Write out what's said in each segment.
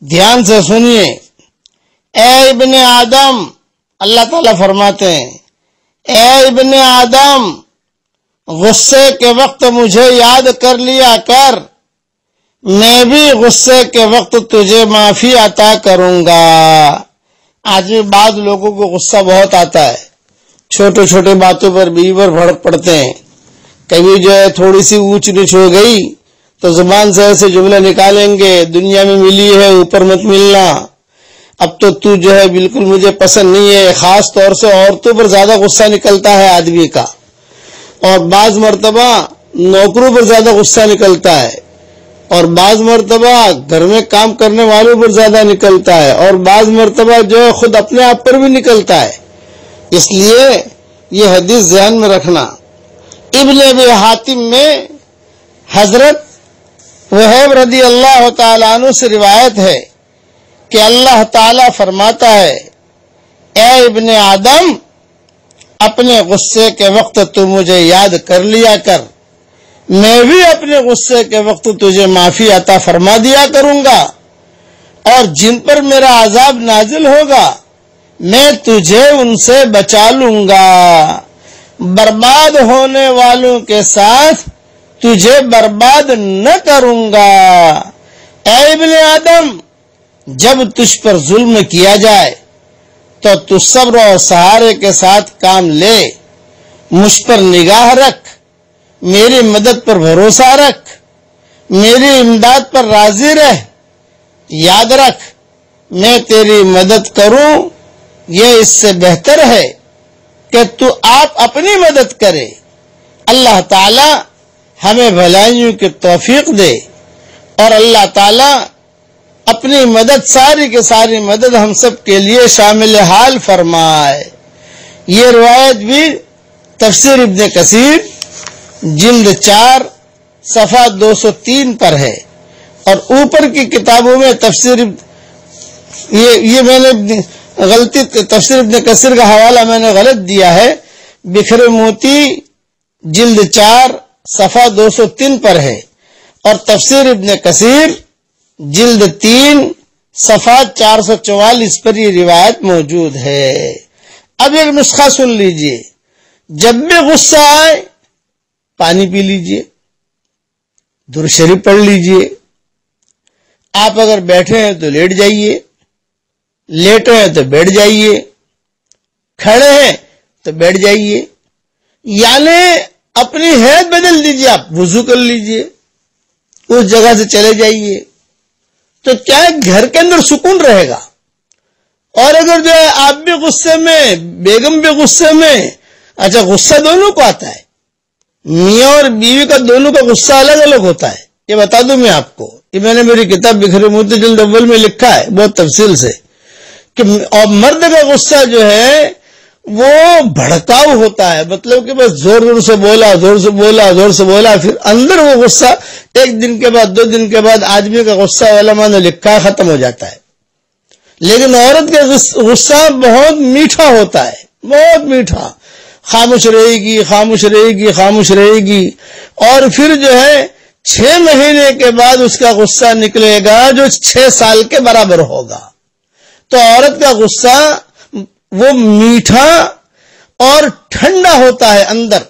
ध्यान से सुनिए। ए इब्ने आदम, अल्लाह ताला फरमाते हैं, ए इब्ने आदम, गुस्से के वक्त मुझे याद कर लिया कर, मैं भी गुस्से के वक्त तुझे माफी अता करूंगा। आज भी बाद लोगों को गुस्सा बहुत आता है, छोटे छोटे बातों पर बीवर भड़क पड़ते हैं। कभी जो है थोड़ी सी ऊंच नीच हो गई तो जुबान से ऐसे जुमले निकालेंगे, दुनिया में मिली है ऊपर मत मिलना, अब तो तू जो है बिल्कुल मुझे पसंद नहीं है। खास तौर से औरतों पर ज्यादा गुस्सा निकलता है आदमी का, और बाज मर्तबा नौकरों पर ज्यादा गुस्सा निकलता है, और बाज मर्तबा घर में काम करने वालों पर ज्यादा निकलता है, और बाज मर्तबा जो है खुद अपने आप पर भी निकलता है। इसलिए ये हदीस ध्यान में रखना। इब्ने अबी हातिम में हजरत वहब रदी अल्लाह ताला अन्हु से रिवायत है कि अल्लाह ताला फरमाता है, ए इब्ने आदम, अपने गुस्से के वक्त तू मुझे याद कर लिया कर, मैं भी अपने गुस्से के वक्त तुझे माफी अता फरमा दिया करूंगा, और जिन पर मेरा अजाब नाजिल होगा मैं तुझे उनसे बचा लूंगा। बर्बाद होने वालों के साथ तुझे बर्बाद न करूंगा। ऐ इब्ने आदम, जब तुझ पर जुल्म किया जाए तो तू सब्र और सहारे के साथ काम ले, मुझ पर निगाह रख, मेरी मदद पर भरोसा रख, मेरी इमदाद पर राजी रह। याद रख, मैं तेरी मदद करूं ये इससे बेहतर है कि तू आप अपनी मदद करे। अल्लाह ताला हमें भलाइयों की तौफीक दे, और अल्लाह ताला अपनी मदद, सारी की सारी मदद हम सब के लिए शामिल हाल फरमाए। ये रिवायत भी तफसीर इब्ने कसीर जिल्द 4 सफा 203 पर है, और ऊपर की किताबों में तफसीर ये मैंने गलती, तफसीर इब्ने कसीर का हवाला मैंने गलत दिया है। बिखरे मोती जिल्द 4 सफा 203 पर है, और तफसीर इब्ने कसीर जिल्द 3 सफा 444 पर ये रिवायत मौजूद है। अब एक नुस्खा सुन लीजिए, जब भी गुस्सा आए पानी पी लीजिए, दुरूद शरीफ पढ़ लीजिए। आप अगर बैठे हैं तो लेट जाइए, लेटे हैं तो बैठ जाइए, खड़े हैं तो बैठ जाइए, यानी अपनी हैत बदल दीजिए। आप वुजू कर लीजिए, उस जगह से चले जाइए, तो क्या है, घर के अंदर सुकून रहेगा। और अगर जो है आप भी गुस्से में, बेगम भी गुस्से में, अच्छा गुस्सा दोनों को आता है, मियाँ और बीवी का दोनों का गुस्सा अलग अलग होता है। ये बता दूं मैं आपको, ये मैंने मेरी किताब बिखरे मोती जिल्द अव्वल में लिखा है बहुत तफसील से, कि और मर्द का गुस्सा जो है वो भड़काऊ होता है, मतलब कि बस जोर जोर से बोला, जोर से बोला, जोर से बोला, फिर अंदर वो गुस्सा एक दिन के बाद, 2 दिन के बाद आदमी का गुस्सा उलमा ने लिखा खत्म हो जाता है। लेकिन औरत का गुस्सा बहुत मीठा होता है, बहुत मीठा, खामोश रहेगी, खामोश रहेगी, खामोश रहेगी, और फिर जो है 6 महीने के बाद उसका गुस्सा निकलेगा जो 6 साल के बराबर होगा। तो औरत का गुस्सा वो मीठा और ठंडा होता है अंदर,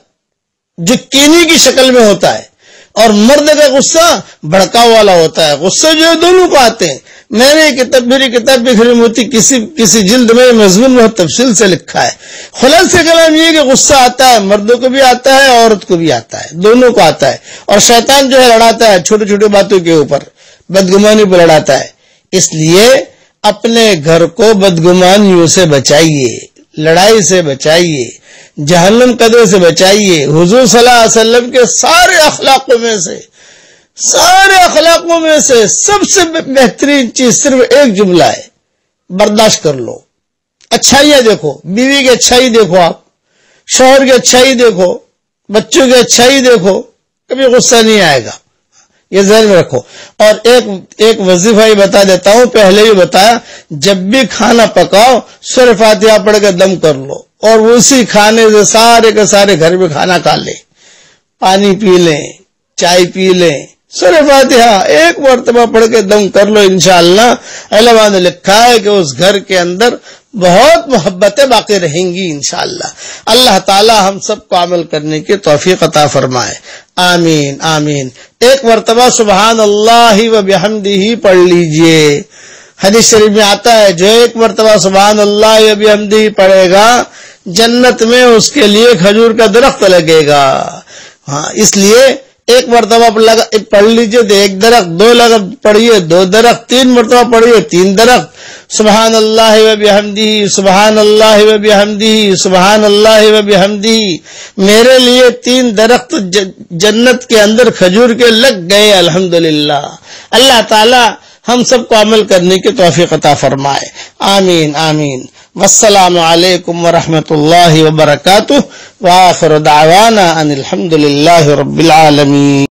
जो कीनी की शक्ल में होता है, और मर्द का गुस्सा भड़काव वाला होता है। गुस्से जो है दोनों को आते हैं। मैंने मेरी किताब बिखरी मोती किसी जिल्द में मजमून बहुत तफसील से लिखा है। खुलासे कलाम ये कि गुस्सा आता है, मर्दों को भी आता है, औरत को भी आता है, दोनों को आता है। और शैतान जो है लड़ाता है छोटी छोटी बातों के ऊपर, बदगुमानी पर लड़ाता है। इसलिए अपने घर को बदगुमानियों से बचाइए, लड़ाई से बचाइए, जहन्नम कदर से बचाइए। हुजूर सल्लल्लाहु अलैहि वसल्लम के सारे अखलाकों में से सबसे बेहतरीन चीज सिर्फ एक जुमला है, बर्दाश्त कर लो। अच्छाइयां देखो, बीवी की अच्छाई देखो, आप शौहर की अच्छाई देखो, बच्चों की अच्छाई देखो, कभी गुस्सा नहीं आएगा, ये ध्यान में रखो। और एक वजीफा ही बता देता हूं, पहले ही बताया, जब भी खाना पकाओ सूरह फातिहा पढ़ के दम कर लो, और उसी खाने से सारे के सारे घर में खाना खा ले, पानी पी लें, चाय पी लें, سورہ فاتحہ ایک مرتبہ پڑھ کے دم کر لو انشاءاللہ. علماء نے لکھا ہے کہ اس گھر کے اندر بہت محبتیں باقی رہیں گی انشاءاللہ. اللہ تعالی ہم سب کو عمل کرنے کی توفیق عطا فرمائے. آمین آمین. ایک مرتبہ سبحان اللہ و بحمدہ پڑھ لیجئے. حدیث شریف میں آتا ہے جو ایک مرتبہ سبحان اللہ و بحمدہ پڑھے گا جنت میں اس کے لیے کھجور کا درخت لگے گا. ہاں اس لیے ایک مرتبہ پڑھ لیجئے تو ایک درخت، دو پڑھیے 2 درخت، 3 مرتبہ پڑھیے 3 درخت. سبحان اللہ و بحمدہ، سبحان اللہ و بحمدہ، سبحان اللہ و بحمدہ. میرے لیے 3 درخت جنت کے اندر کھجور کے لگ گئے الحمدللہ. اللہ تعالی ہم سب کو عمل کرنے کی توفیق عطا فرمائے. آمین آمین. والسلام علیکم ورحمۃ اللہ وبرکاتہ. وآخر دعوانا ان الحمدللہ رب العالمین.